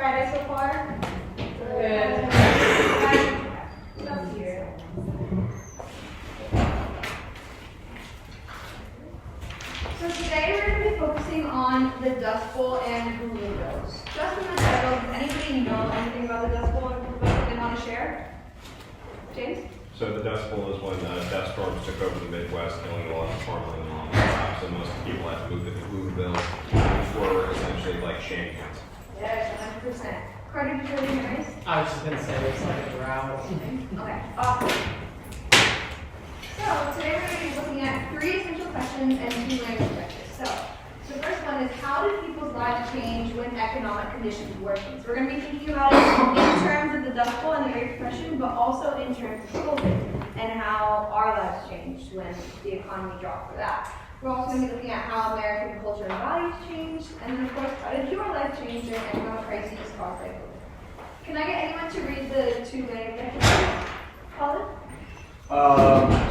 Friday so far? Good. Up here. So today we're going to be focusing on the Dust Bowl and Hoovervilles. Just in the title, does anybody know anything about the Dust Bowl and Hoovervilles that they want to share? James? So the Dust Bowl is when dust storms took over the Midwest, killing a lot of farmland along the top. So most people had to move to Hoovervilles, which were essentially like shantytowns. Yes, 100%. Carter, did you have anything nice? I was just going to say it's like a drought. Okay, awesome. So today we're going to be looking at 3 essential questions and 2 language practice. So the first one is, how did people's lives change when economic conditions worsened? So we're going to be thinking about it in terms of the Dust Bowl and the Great Depression, but also in terms of COVID and how our lives changed when the economy dropped for that. We're also going to be looking at how American culture and values changed, and then of course, how did your life change during economic crises caused by COVID? Can I get anyone to read the 2 language practices? Colin?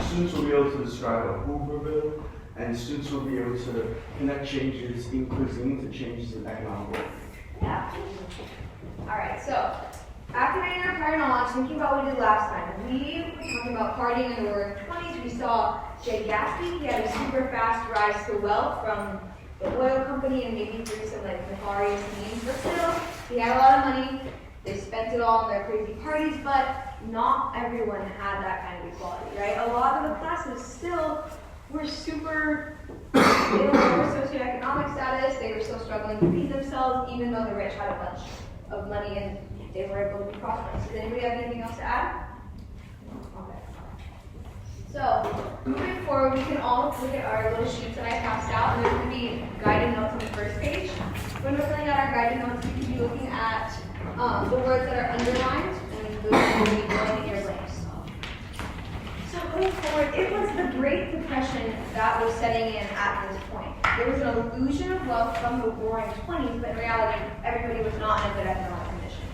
Students will be able to describe a Hooverville, and students will be able to connect changes in cuisine to changes in economic growth. Yeah. Alright, so activating our prior knowledge, thinking about what we did last time. We were talking about partying in the roaring 20s. We saw Jay Gatsby. He had a super fast rise to wealth from the oil company and maybe through some like nefarious means, but still, he had a lot of money. They spent it all on their crazy parties, but not everyone had that kind of equality, right? A lot of the classes still were super, they were lower socioeconomic status, they were still struggling to feed themselves, even though the rich had a bunch of money and they were able to be prosperous. Does anybody have anything else to add? Okay. So, moving forward, we can all look at our little sheets that I passed out, and there's going to be guided notes on the first page. When we're filling out our guided notes, we can be looking at the words that are underlined, and those will be filling in your blanks. So going forward, it was the Great Depression that was setting in at this point. There was an illusion of wealth from the roaring 20s, but in reality, everybody was not in a good economic condition.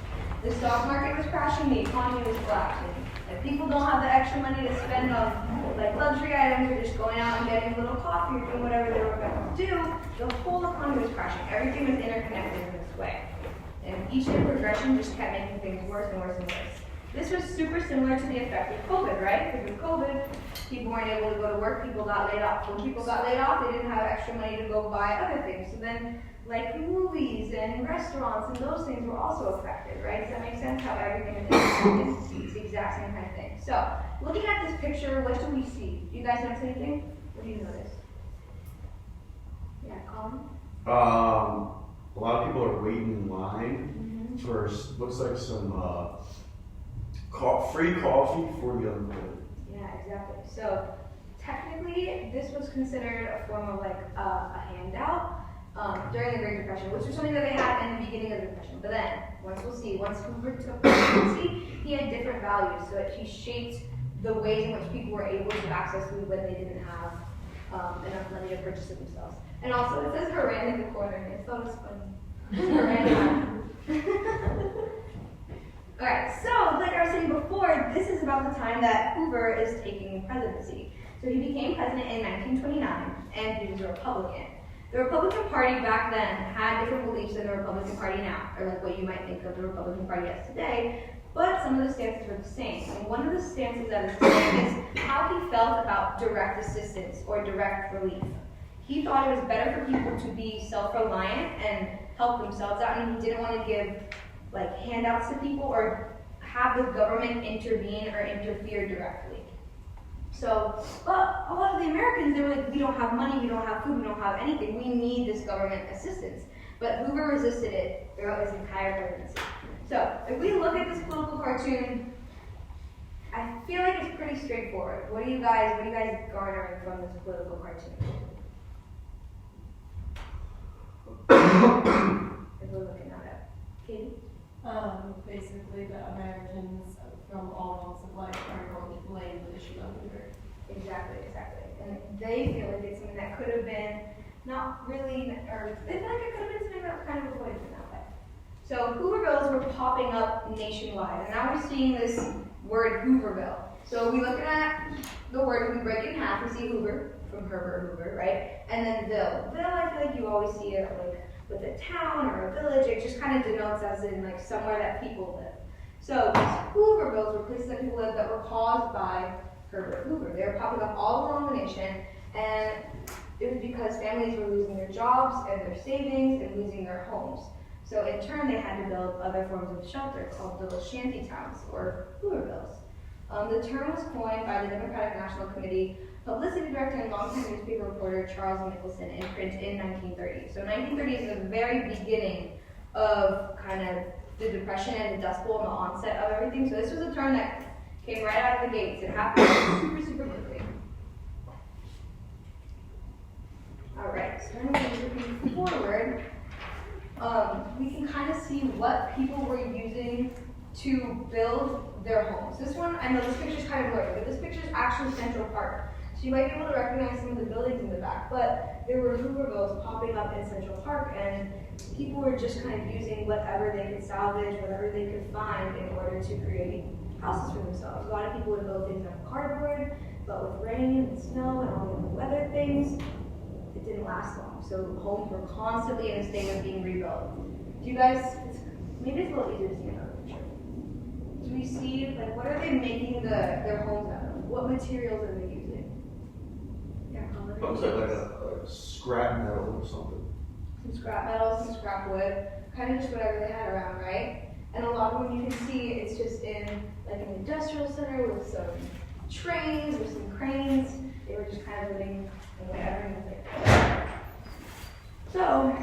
The stock market was crashing, the economy was collapsing. If people don't have the extra money to spend on like luxury items or just going out and getting a little coffee or doing whatever they were going to do, the whole economy was crashing. Everything was interconnected in this way. And each year progression just kept making things worse and worse and worse. This was super similar to the effect of COVID, right? Because with COVID, people weren't able to go to work, people got laid off. When people got laid off, they didn't have extra money to go buy other things. So then, like movies and restaurants and those things were also affected, right? Does that make sense? How everything is interconnected? It's the exact same kind of thing. So, looking at this picture, what do we see? Do you guys notice anything? What do you notice? Yeah, Colin? A lot of people are waiting in line for, looks like some free coffee for the unemployed. Yeah, exactly. So technically, this was considered a form of like a handout during the Great Depression, which was something that they had in the beginning of the Depression. But then, once Hoover took presidency, he had different values, so that he shaped the ways in which people were able to access food when they didn't have enough money to purchase it themselves. And also, it says Haran in the corner, and I thought it was funny. Haran. Alright, so like I was saying before, this is about the time that Hoover is taking presidency. So he became president in 1929, and he was a Republican. The Republican Party back then had different beliefs than the Republican Party now, or like what you might think of the Republican Party as today, but some of the stances were the same. And one of the stances that is the same is how he felt about direct assistance or direct relief. He thought it was better for people to be self-reliant and help themselves out, and he didn't want to give like handouts to people or have the government intervene or interfere directly. So, but a lot of the Americans, they were like, we don't have money, we don't have food, we don't have anything, we need this government assistance. But Hoover resisted it throughout his entire presidency. So, if we look at this political cartoon, I feel like it's pretty straightforward. What are you guys garnering from this political cartoon? If we're looking at it. Katie? Basically the Americans from all walks of life are going to blame the issue on Hoover. Exactly. And they feel like it's something that could have been not really, or they feel like it could have been something that was kind of avoided in that way. So Hoovervilles were popping up nationwide, and now we're seeing this word Hooverville. So we look at the word, we break it in half, we see Hoover, from Herbert Hoover, right? And then Ville. Ville, I feel like you always see it like with a town or a village. It just kind of denotes as in like somewhere that people live. So these Hoovervilles were places that people lived that were caused by Herbert Hoover. They were popping up all along the nation, and it was because families were losing their jobs and their savings and losing their homes. So in turn, they had to build other forms of shelter called little shanty towns, or Hoovervilles. The term was coined by the Democratic National Committee publicity director and longtime newspaper reporter Charles Nicholson in print in 1930. So 1930 is the very beginning of kind of the Depression and the Dust Bowl and the onset of everything. So this was a term that came right out of the gates. It happened super, super quickly. All right, so moving forward, we can kind of see what people were using to build their homes. This one, I know this picture's kind of blurry, but this picture's actually Central Park. So you might be able to recognize some of the buildings in the back, but there were Hoovervilles popping up in Central Park, and people were just kind of using whatever they could salvage, whatever they could find in order to create houses for themselves. A lot of people would build things out of cardboard, but with rain and snow and all the other weather things, it didn't last long. So homes were constantly in a state of being rebuilt. Do you guys, maybe it's a little easier to see another picture. Do we see, like, what are they making their homes out of? What materials are they using? Yeah, Looks like a scrap metal or something. some scrap metal, some scrap wood, kind of just whatever they had around, right? And a lot of them you can see it's just in like an industrial center with some trains or some cranes. They were just kind of living in whatever was there. So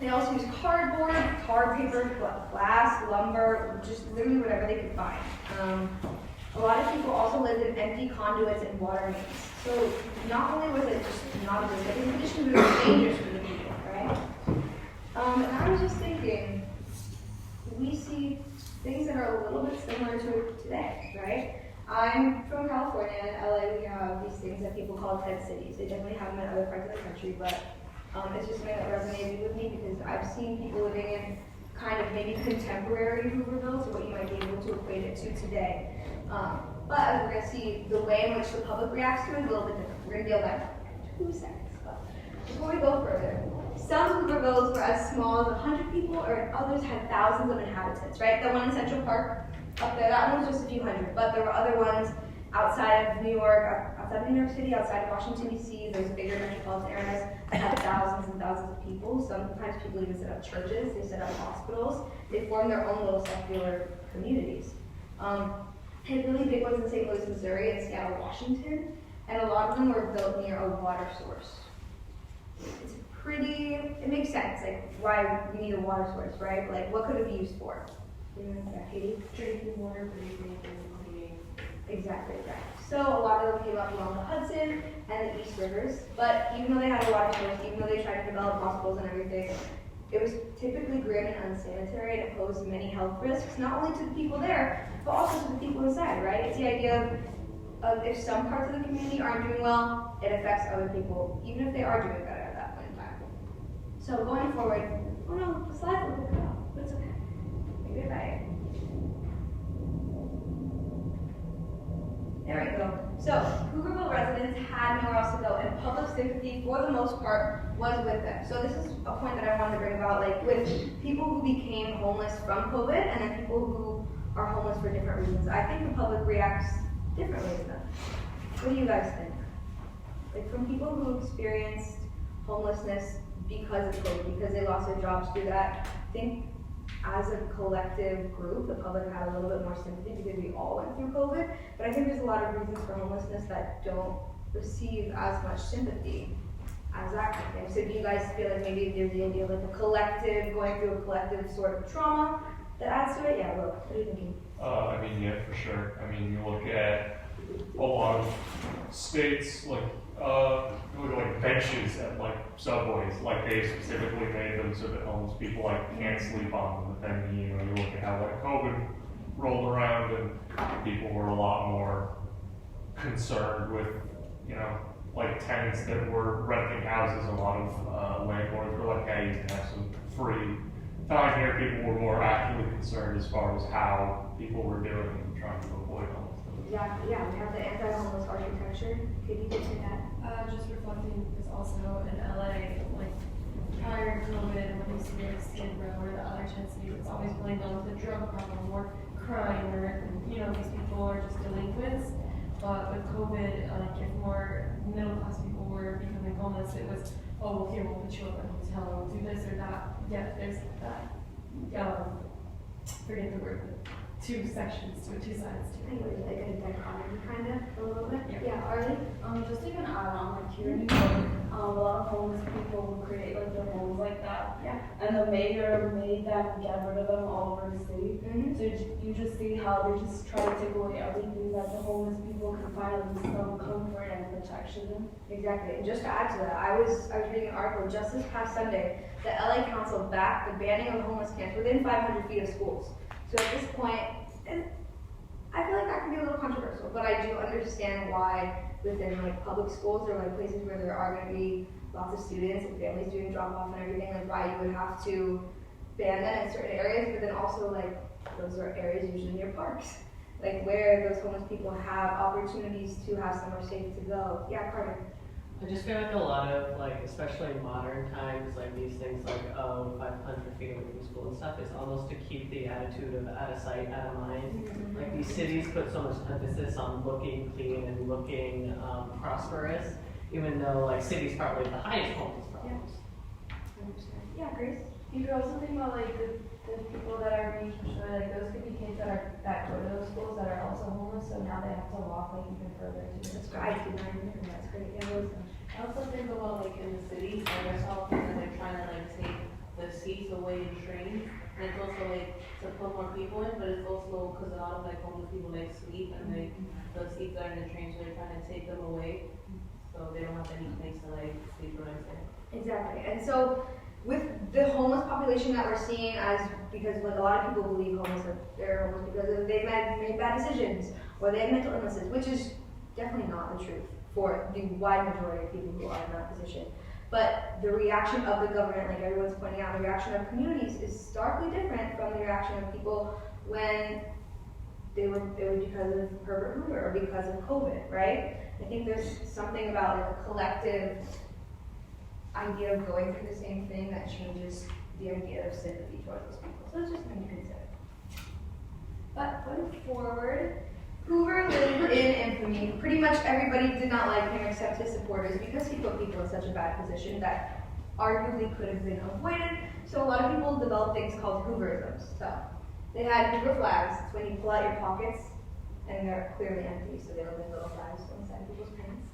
they also use cardboard, card paper, glass, lumber, just literally whatever they could find. A lot of people also lived in empty conduits and water mains. So not only was it just not a good living condition, but it was dangerous for the people, right? And I was just thinking, we see things that are a little bit similar to today, right? I'm from California. In LA, we have these things that people call tent cities. They definitely have them in other parts of the country, but it's just something that resonated with me because I've seen people living in kind of maybe contemporary Hoovervilles, so what you might be able to equate it to today. But as we're going to see, the way in which the public reacts to it is a little bit different. We're going to deal that in 2 seconds. But before we go further, some Hoovervilles were as small as 100 people, or others had thousands of inhabitants, right? The one in Central Park up there, that one was just a few hundred, but there were other ones outside of New York City, outside of Washington, D.C., those bigger metropolitan areas that had thousands and thousands of people. Sometimes people even set up churches, they set up hospitals, they formed their own little secular communities. Had really big ones in St. Louis, Missouri, and Seattle, Washington, and a lot of them were built near a water source. It makes sense, like why we need a water source, right? Like what could it be used for? Katie? Drinking water, breathing, and cleaning. Exactly, right. So a lot of them came up along the Hudson and the East Rivers, but even though they had a water source, even though they tried to develop hospitals and everything, it was typically grim and unsanitary and it posed many health risks, not only to the people there, but also to the people inside, right? It's the idea of if some parts of the community aren't doing well, it affects other people, even if they are doing better at that point in time. So going forward, oh no, the slides will cut off, but it's okay. Maybe it back. There we go. So, Hooverville residents had nowhere else to go, and public sympathy, for the most part, was with them. So this is a point that I wanted to bring about, like with people who became homeless from COVID, and then people who are homeless for different reasons. I think the public reacts differently to them. What do you guys think? Like from people who experienced homelessness because of COVID, because they lost their jobs through that, I think as a collective group, the public had a little bit more sympathy because we all went through COVID, but I think there's a lot of reasons for homelessness that don't receive as much sympathy as that kind of thing. So do you guys feel like maybe there's the idea of like a collective, going through a collective sort of trauma that adds to it? Yeah, Will, what are you thinking? I mean, yeah, for sure. I mean, you look at a lot of states, like, look at like benches at like subways, like they specifically made them so that homeless people like can't sleep on them. But then you look at how like COVID rolled around and people were a lot more concerned with like tenants that were renting houses. A lot of landlords were like, hey, you can have some free time here. People were more actively concerned as far as how people were doing and trying to avoid homelessness. Exactly, yeah, we have the anti-homeless architecture. Could you get to that? Just reflecting, because also in LA, like prior to COVID, when you see like Skid Row or the other 10 cities, it's always blamed on the drug problem or crime or, you know, these people are just delinquents. But with COVID, like if more middle class people were becoming homeless, it was, oh, well, here, we'll put you up in a hotel, we'll do this or that. Yeah, there's that, forget the word, but two sections to it, two sides to I it. think it was like a dichotomy kind of, a little bit. Yeah. Yeah, Arlie? Just to even add on, like here in New York, a lot of homeless people will create like their homes like that. Yeah. And the mayor made them get rid of them all over the city. Mm-hmm. So you just see how they just try to take away everything that the homeless people can find in some comfort and protection. Exactly. And just to add to that, I was reading an article just this past Sunday that LA Council backed the banning of homeless camps within 500 feet of schools. So at this point, and I feel like that can be a little controversial, but I do understand why within like public schools or like places where there are going to be lots of students and families doing drop off and everything, like why you would have to ban that in certain areas, but then also like those are areas usually near parks, like where those homeless people have opportunities to have somewhere safe to go. Yeah, Carter. I just feel like a lot of, like, especially in modern times, like these things like, oh, 500 feet away from school and stuff is almost to keep the attitude of out of sight, out of mind. Mm-hmm. Like these cities put so much emphasis on looking clean and looking prosperous, even though like cities probably have the highest homeless problems. Yeah, Grace. You could also think about like the people that are being pushed away, like those could be kids that go to those schools that are also homeless, so now they have to walk like even further to That's the great. I do not remember. That's great. Yeah, Rose. I also think about like in the cities, like I saw that they're trying to like take the seats away in trains, and it's also like to put more people in, but it's also because a lot of like homeless people like sleep and like the seats are in the train, so they're trying to take them away, so they don't have any place to like sleep or anything. Exactly. And so with the homeless population that we're seeing, as because like a lot of people believe homeless are they're homeless because they've made bad decisions or they have mental illnesses, which is definitely not the truth for the wide majority of people who are in that position. But the reaction of the government, like everyone's pointing out, the reaction of communities is starkly different from the reaction of people when it was because of Herbert Hoover or because of COVID, right? I think there's something about like a collective idea of going through the same thing that changes the idea of sympathy towards those people. So it's just something to consider. But going forward, Hoover lived in infamy. Pretty much everybody did not like him except his supporters because he put people in such a bad position that arguably could have been avoided. So a lot of people developed things called Hooverisms. So they had Hoover flags. It's when you pull out your pockets and they're clearly empty, so they look like little flags inside people's pants.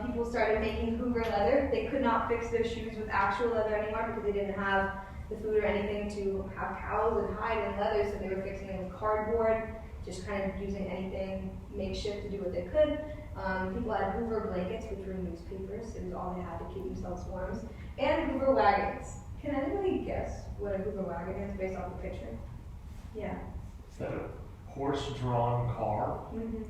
People started making Hoover leather. They could not fix their shoes with actual leather anymore because they didn't have the food or anything to have cows and hide and leather, so they were fixing it with cardboard, just kind of using anything makeshift to do what they could. People had Hoover blankets, which were newspapers. It was all they had to keep themselves warm. And Hoover wagons. Can anybody guess what a Hoover wagon is based off the picture? Yeah. Is that a horse-drawn car? Mm-hmm.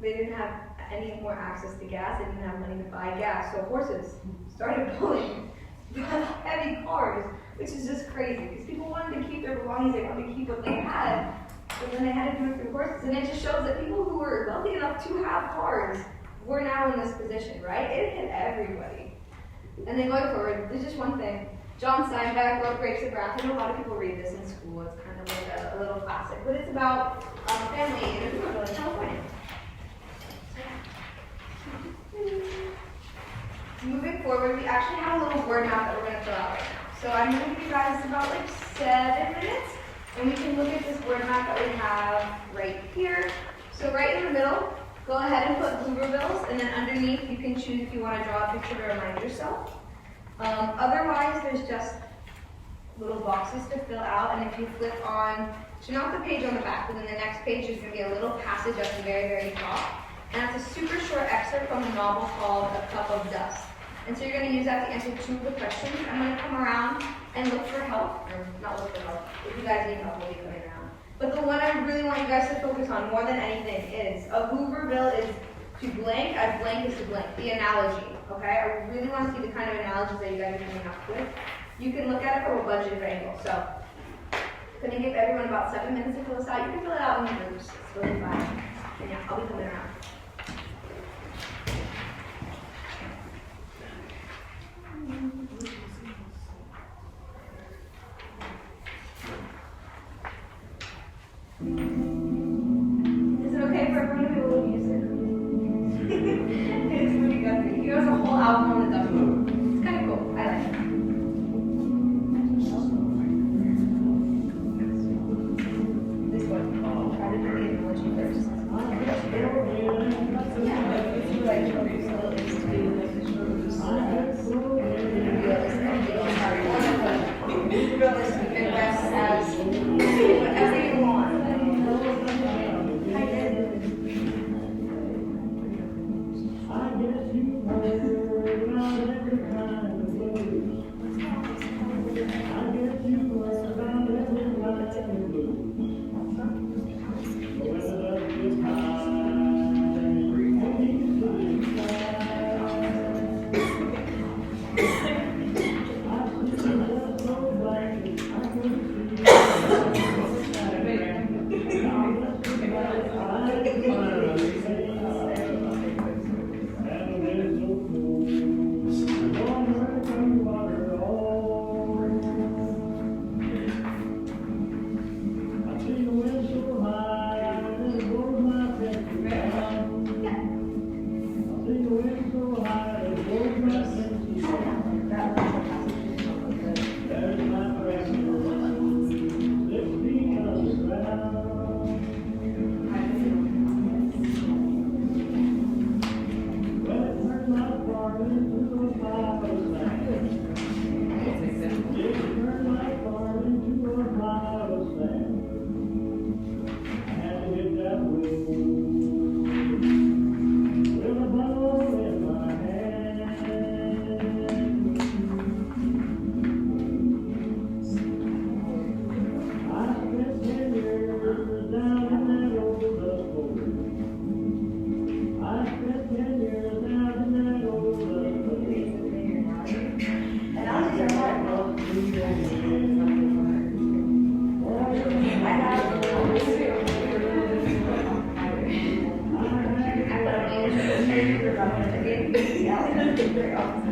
They didn't have any more access to gas. They didn't have money to buy gas. So horses started pulling heavy cars, which is just crazy because people wanted to keep their belongings. They wanted to keep what they had. But then they had to do it through horses. And it just shows that people who were wealthy enough to have cars were now in this position, right? It hit everybody. And then going forward, there's just one thing. John Steinbeck wrote Grapes of Wrath. I know a lot of people read this in school. It's kind of like a little classic. But it's about a family in Hooverville, California. Moving forward, we actually have a little word map that we're going to fill out right now. So I'm going to give you guys about like 7 minutes. And we can look at this word map that we have right here. So right in the middle, go ahead and put Hoovervilles, and then underneath you can choose if you want to draw a picture to remind yourself. Otherwise, there's just little boxes to fill out, and if you flip on, so not the page on the back, but then the next page is going to be a little passage at the very, very top. And that's a super short excerpt from a novel called A Cup of Dust. And so you're going to use that to answer 2 of the questions. I'm going to come around and look for help, or not look for help. If you guys need help, we'll be coming around. But the one I really want you guys to focus on more than anything is a Hooverville is to blank as blank is to blank. The analogy, okay? I really want to see the kind of analogies that you guys are coming up with. You can look at it from a budget angle. So I'm going to give everyone about 7 minutes to fill this out. You can fill it out in groups. It's really fine. And yeah, I'll be coming around. How's the analogy? Is the analogy going along?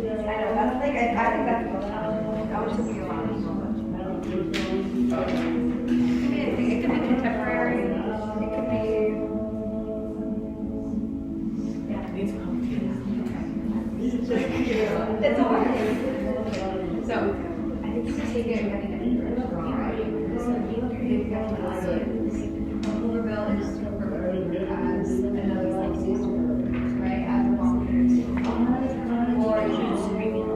I know, that's like, I think that's, I was just thinking along. It could be contemporary, it could be. It needs complicated. It's hard. So, I think you can take it and getting it wrong, right? Hooverville is referred as another like sister, right? As a volunteer student. Or you can screaming.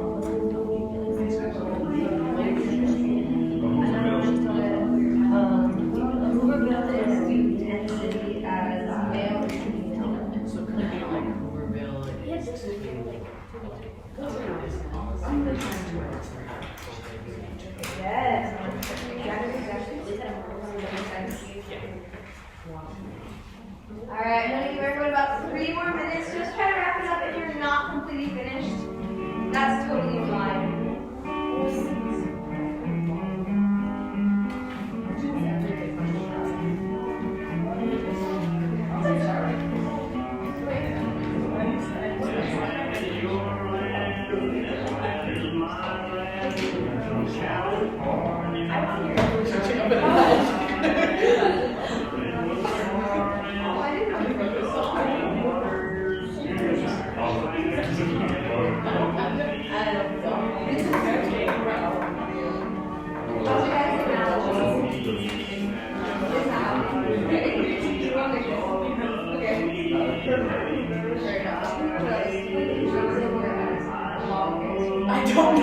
Hooverville is student density as male and female. So could it be like Hooverville? Yes. Yes. Alright, I'm gonna give everyone about 3 more minutes. Just try to wrap it up if you're not completely finished. That's totally fine. I don't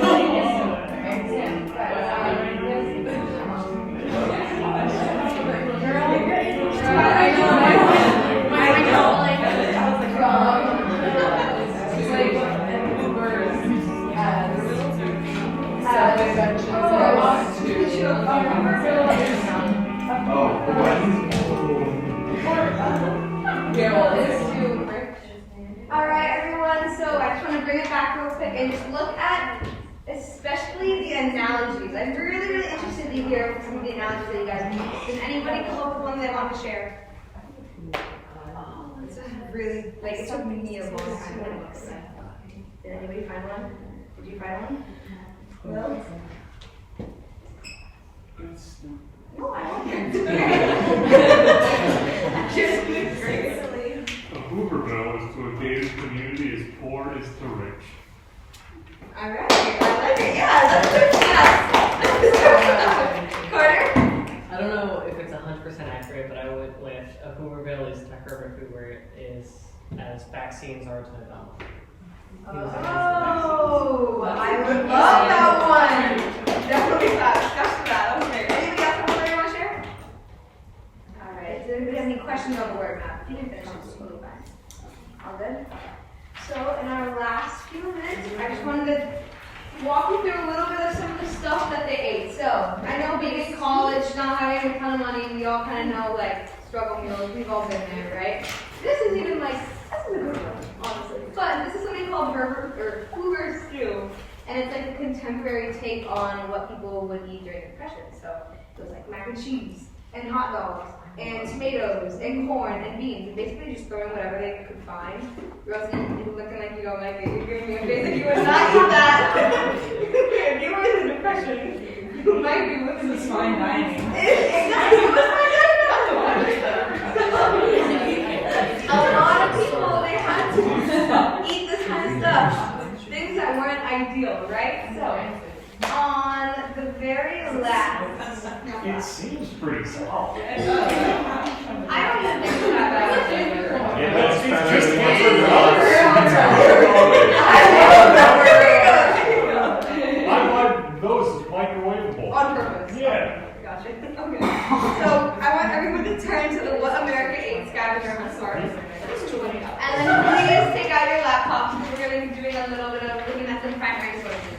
Alright, everyone, so I just want to bring it back real quick and just look at especially the analogies. I'm really, really interested to hear some of the analogies that you guys use. Does anybody come up with one they want to share? This is really, like, it took me a long time to look. Did anybody find one? Did you find one? No? No, I don't Just gracefully. A Hooverville is to a gated community as poor as to rich. Alright, I like it. Yeah, that's good. Yes. Carter? I don't know if it's 100% accurate, but I went with a Hooverville is to Herbert Hoover is as vaccines are to Donald. Oh, I would love that one. Definitely discuss that. Okay. Anybody else have something you want to share? Alright, does anybody have any questions on the word map? You can finish this really fast. All good? So, in our last few minutes, I just wanted to walk you through a little bit of some of the stuff that they ate. So, I know being in college, not having a ton of money, we all kind of know, like, struggle meals. We've all been there, right? This is even, like, this is a good one, honestly. But this is something called Hoover stew. And it's like a contemporary take on what people would eat during the Depression. So, it was like mac and cheese, and hot dogs, and tomatoes, and corn, and beans. And basically just throwing whatever they could find. You're also looking like you don't like it. You're giving me a face like you would not eat that. If you were in the Depression, you might be looking at fine dining. Exactly, it was fine dining. A lot of people, they had to eat this kind of stuff. Things that weren't ideal, right? So, on the very last. It seems pretty solid. I don't even think it's that bad. Yeah, that's just I like those microwavable. On purpose. Yeah. Gotcha. Okay. So I want everyone to turn to the What America Ate scavenger hunt card. And then please take out your laptops because we're going to be doing a little bit of looking at some primary sources.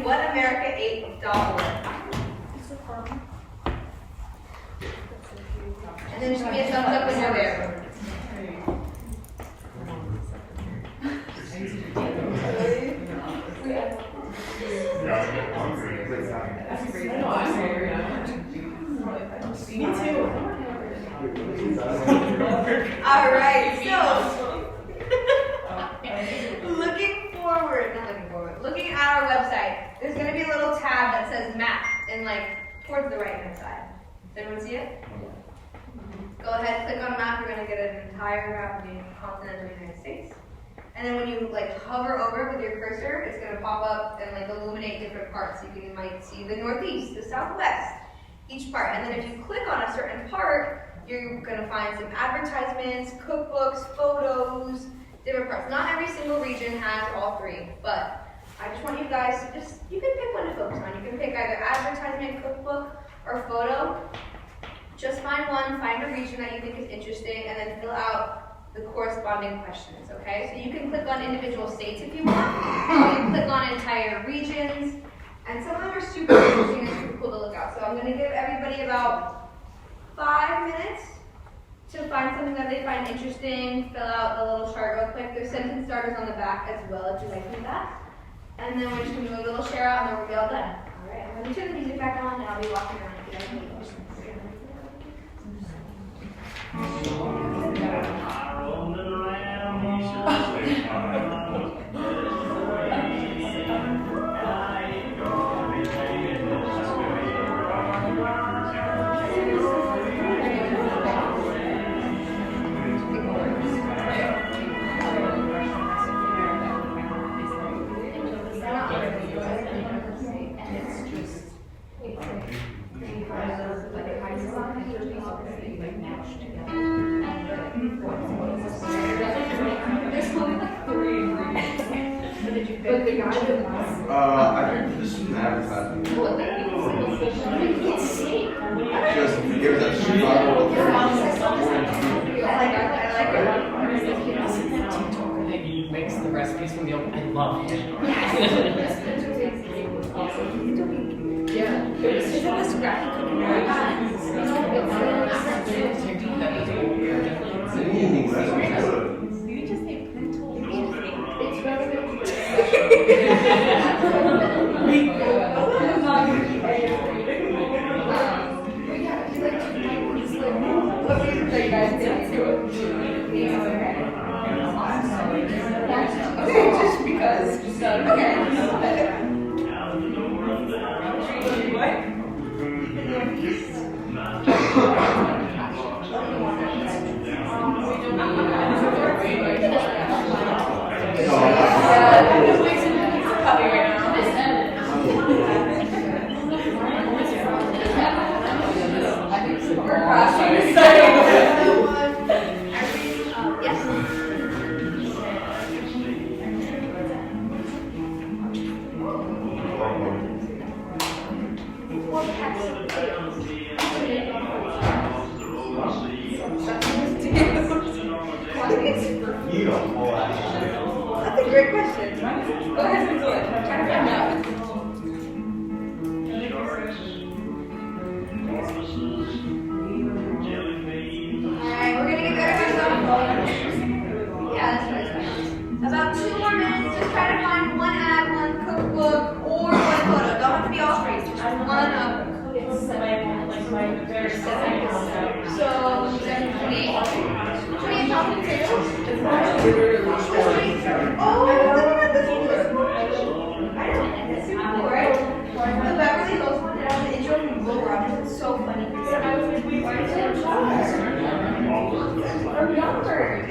whatamerica8.org. And then just give me a thumbs up when you're there. Alright, so looking at our website, there's going to be a little tab that says map and towards the right hand side. Does everyone see it? Go ahead, click on map, you're going to get an entire map of the continental United States. And then when you hover over it with your cursor, it's going to pop up and illuminate different parts. You might see the northeast, the southwest, each part. And then if you click on a certain part, you're going to find some advertisements, cookbooks, photos, different parts. Not every single region has all three, but I just want you guys to you can pick one to focus on. You can pick either advertisement, cookbook, or photo. Just find one, find a region that you think is interesting, and then fill out the corresponding questions, okay? So you can click on individual states if you want, or you can click on entire regions, and some of them are super interesting and super cool to look at. So I'm gonna give everybody about 5 minutes to find something that they find interesting, fill out the little chart real quick. There's sentence starters on the back as well if you'd like to do that. And then we're just gonna do a little share out and then we'll be all done. All right, I'm gonna turn the music back on and I'll be walking around if you guys have any questions. I think this is an advertisement. Just, it was actually I like it. He makes the recipes from the old. I love him. Yeah. Is it the scratch cooking? Ooh, that's good. You just say pinto. It's very good. What reasons are you guys saying to it? Okay, just because. Okay. What? That's a great question. Go ahead and do it. I'm trying to find out. Alright, we're gonna get better with some. Yeah, that's what I expected. About 2 more minutes. Just try to find one ad, one cookbook, or one photo. Don't have to be all straight. Just one of them. So, 28 chocolate potatoes. Oh, look at this one. I don't think it's super cool, right? The Beverly Hills one that I was enjoying from Bull Rogers. It's so funny. I was like, wait, why is it chocolate? Or yogurt.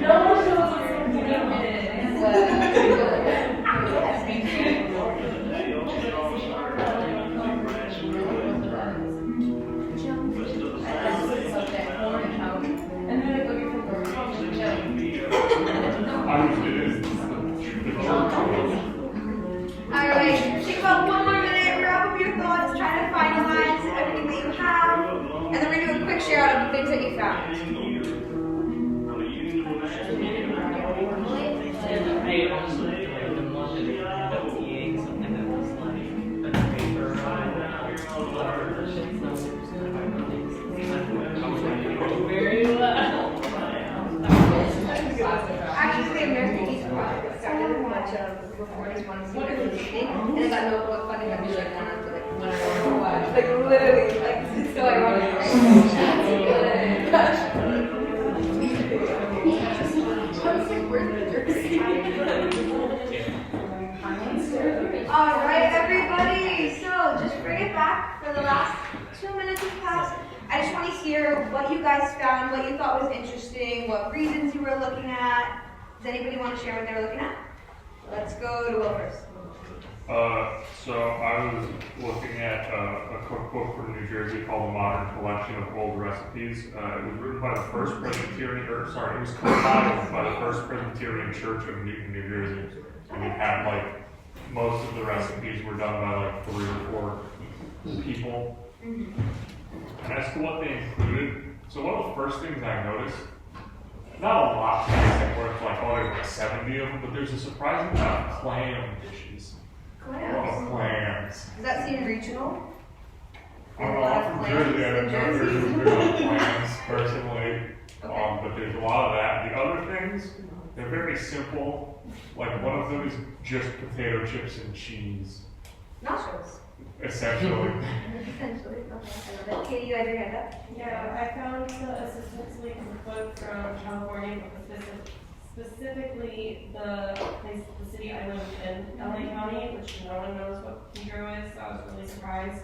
No one knows what's Alright, take about 1 more minute, wrap up your thoughts, try to finalize everything that you have, and then we're going to do a quick share out of the things that you found. Literally, like, it's so ironic. That's good. All right, everybody. So just bring it back for the last 2 minutes of class. I just want to hear what you guys found, what you thought was interesting, what reasons you were looking at. Does anybody want to share what they were looking at? Let's go to Will first. So I was looking at a cookbook from New Jersey called The Modern Collection of Old Recipes. It was written by the First Presbyterian, it was compiled by the First Presbyterian Church of Newton, New Jersey. And it had like, most of the recipes were done by like 3 or 4 people. And as to what they included, so one of the first things I noticed, not a lot, where it's like, oh, there's like 70 of them, but there's a surprising amount of clam dishes. A lot of clams. Does that seem regional? I don't know, I'm from Jersey, I don't know if there's a big on clams personally, but there's a lot of that. The other things, they're very simple. Like one of them is just potato chips and cheese. Nachos. Essentially. Essentially. Okay. I love it. Katie, you had your hand up? Yeah, I found the assistance link in the book from California, specifically the place, the city I live in, LA County, which no one knows what Pedro is, so I was really surprised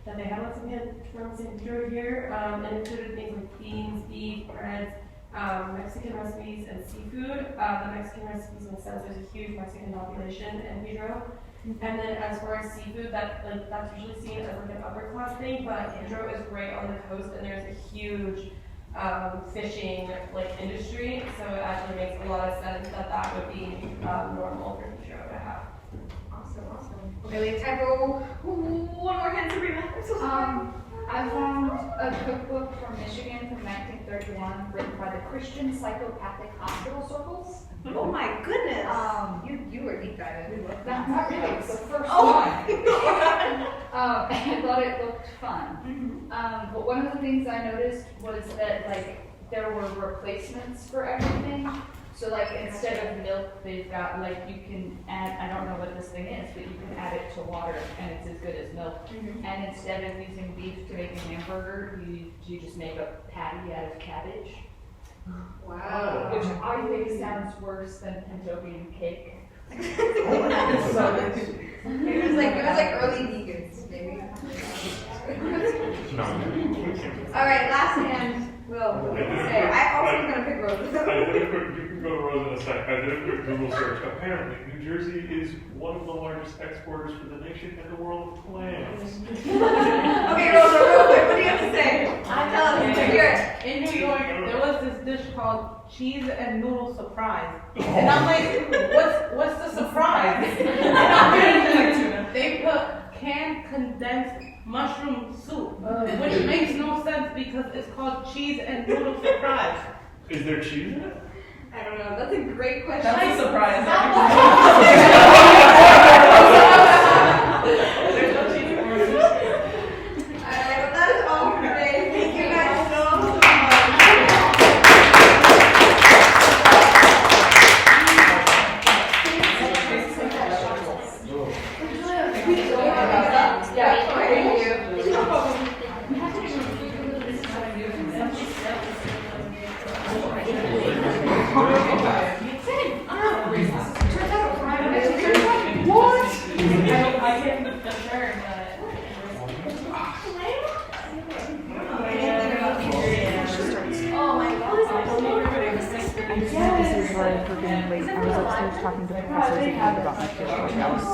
that they had some from San Pedro here, and included things like beans, beef, breads, Mexican recipes, and seafood. The Mexican recipes make sense, there's a huge Mexican population in Pedro. And then as far as seafood, that's usually seen as like an upper class thing, but Pedro is right on the coast and there's a huge fishing like industry, so it actually makes a lot of sense that would be normal for Pedro to have. Awesome. Okay, we have time for one more hand, Sabrina. I'm so sorry. I found a cookbook from Michigan from 1931 written by the Christian Psychopathic Hospital Circles. Oh my goodness. You were deep diving. We love that. Not really, it's the first Oh one. my God. I thought it looked fun. But one of the things I noticed was that like there were replacements for everything. So like instead of milk, they've got like you can add, I don't know what this thing is, but you can add it to water and it's as good as milk. And instead of using beef to make a hamburger, you just make a patty out of cabbage. Wow. Which I think sounds worse than pinto bean cake. It was like early vegans, maybe. All right, last hand. Will, what do you say? I also am gonna pick Rose. You can go to Rose in a sec. I did a quick Google search. Apparently, New Jersey is one of the largest exporters for the nation and the world of clams. Okay, Rose, real quick, what do you have to say? Tell us, hear it. In New York, there was this dish called cheese and noodle surprise. And I'm like, what's the surprise? And apparently, they put canned condensed mushroom soup, which makes no sense because it's called cheese and noodle surprise. Is there cheese in it? I don't know, that's a great question. That's a surprise. There's no cheese for it. Alright, well that is all for today. Thank you guys so much. Yeah, thank you. I can't for sure, Oh my God. This is why for being late. I was upstairs talking to professors again about my kid's house.